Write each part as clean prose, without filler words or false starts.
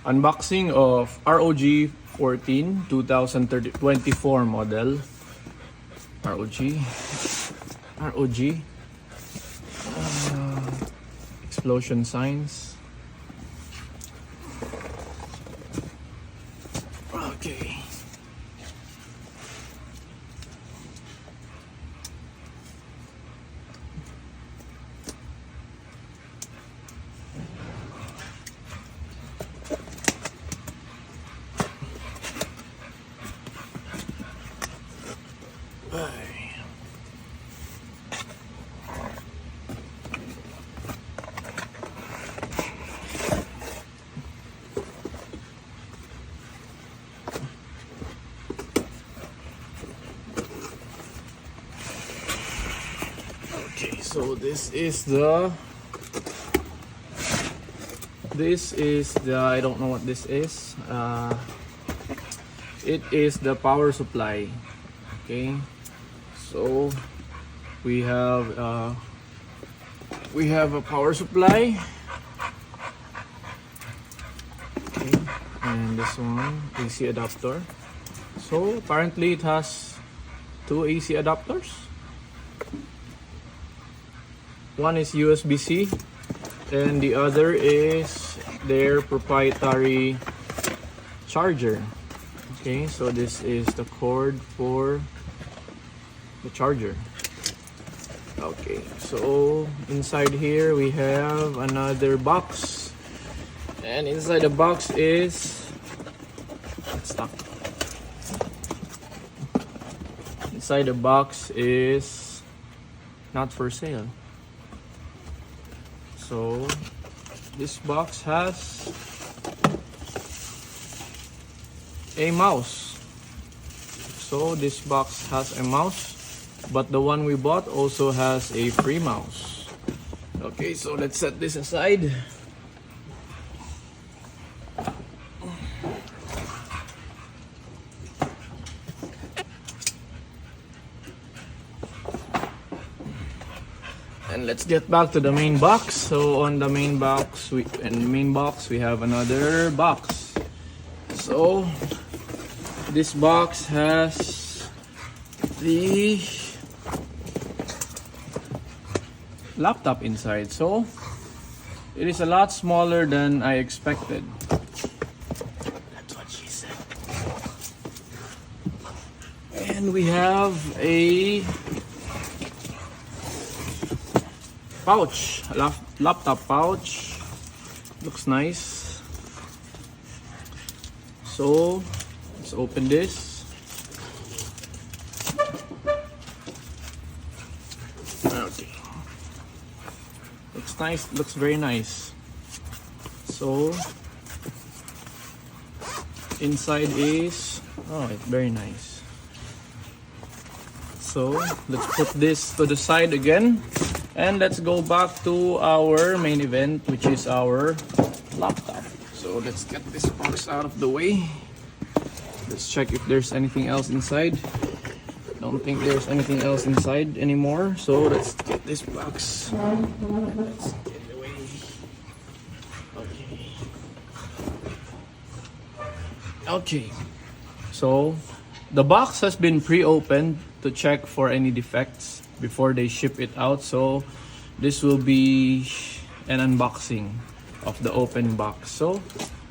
Unboxing of ROG 14 2024 model. ROG explosion signs. Okay. Okay, so this is the I don't know what this is. It is the power supply. Okay, so we have a power supply. Okay, and this one AC adapter. So apparently it has two AC adapters. One is USB-C and the other is their proprietary charger. Okay, so this is the cord for the charger. Okay, so inside here we have another box, and inside the box is stuck. Inside the box is not for sale. So this box has a mouse. So this box has a mouse, but the one we bought also has a free mouse. Okay, so let's set this aside. And let's get back to the main box. So on the main box, we have another box. So this box has the laptop inside. So it is a lot smaller than I expected. That's what she said. And we have a pouch, laptop pouch. Looks nice. So let's open this. Okay, looks nice, looks very nice. So inside is, oh, it's very nice. So let's put this to the side again. And let's go back to our main event, which is our laptop. So let's get this box out of the way. Let's check if there's anything else inside. Don't think there's anything else inside anymore. So let's get this box. Let's get it away. Okay. Okay. So the box has been pre-opened to check for any defects before they ship it out. So this will be an unboxing of the open box. So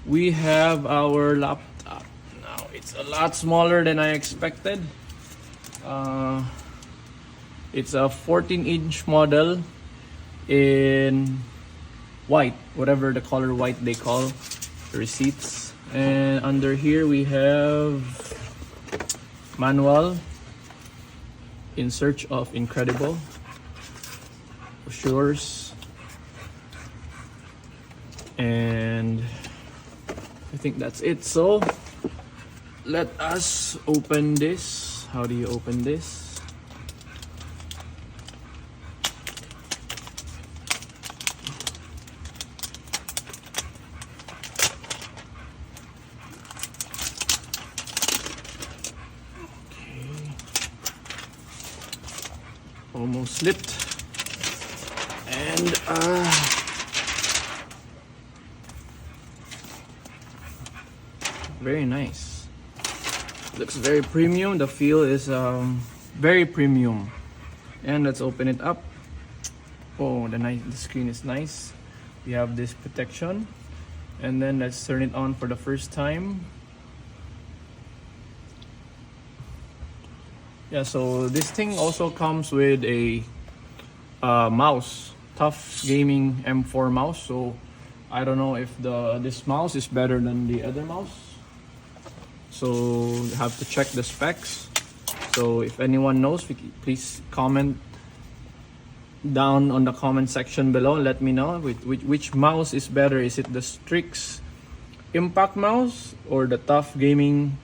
we have our laptop. Now it's a lot smaller than I expected. It's a 14-inch model in white, whatever the color white they call the receipts. And under here we have manual, In Search of Incredible, brochures, and I think that's it. So let us open this. How do you open this? Almost slipped. And very nice. Looks very premium. The feel is very premium. And let's open it up. Oh, the screen is nice. We have this protection. And then let's turn it on for the first time. Yeah, so this thing also comes with a mouse, tough gaming M4 mouse. So I don't know if this mouse is better than the other mouse. So you have to check the specs. So if anyone knows, please comment down on the comment section below. Let me know which mouse is better. Is it the Strix Impact mouse or the tough gaming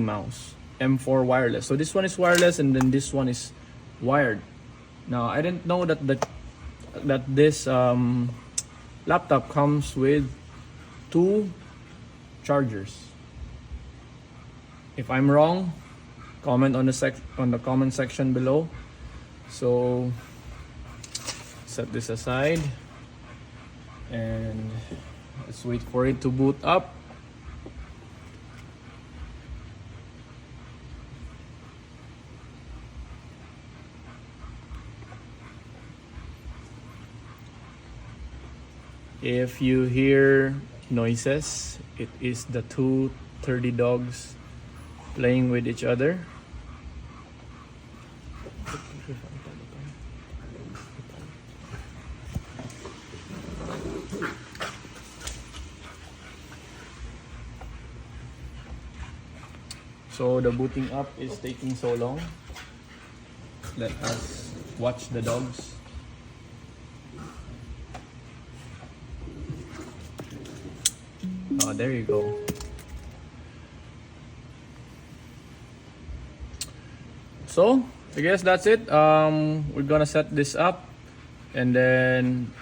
mouse? M4 wireless. So this one is wireless and then this one is wired. Now I didn't know that this laptop comes with 2 chargers. If I'm wrong, comment on the comment section below. So set this aside and let's wait for it to boot up. If you hear noises, it is the 2 30 dogs playing with each other. So the booting up is taking so long. Let us watch the dogs. Oh, there you go. So I guess that's it. We're gonna set this up, and then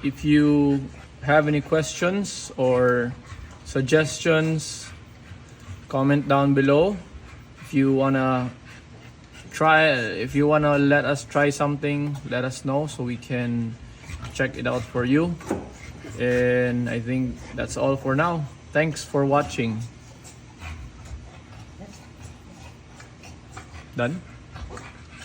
if you have any questions or suggestions, comment down below. If you wanna let us try something, let us know so we can check it out for you. And I think that's all for now. Thanks for watching. Done?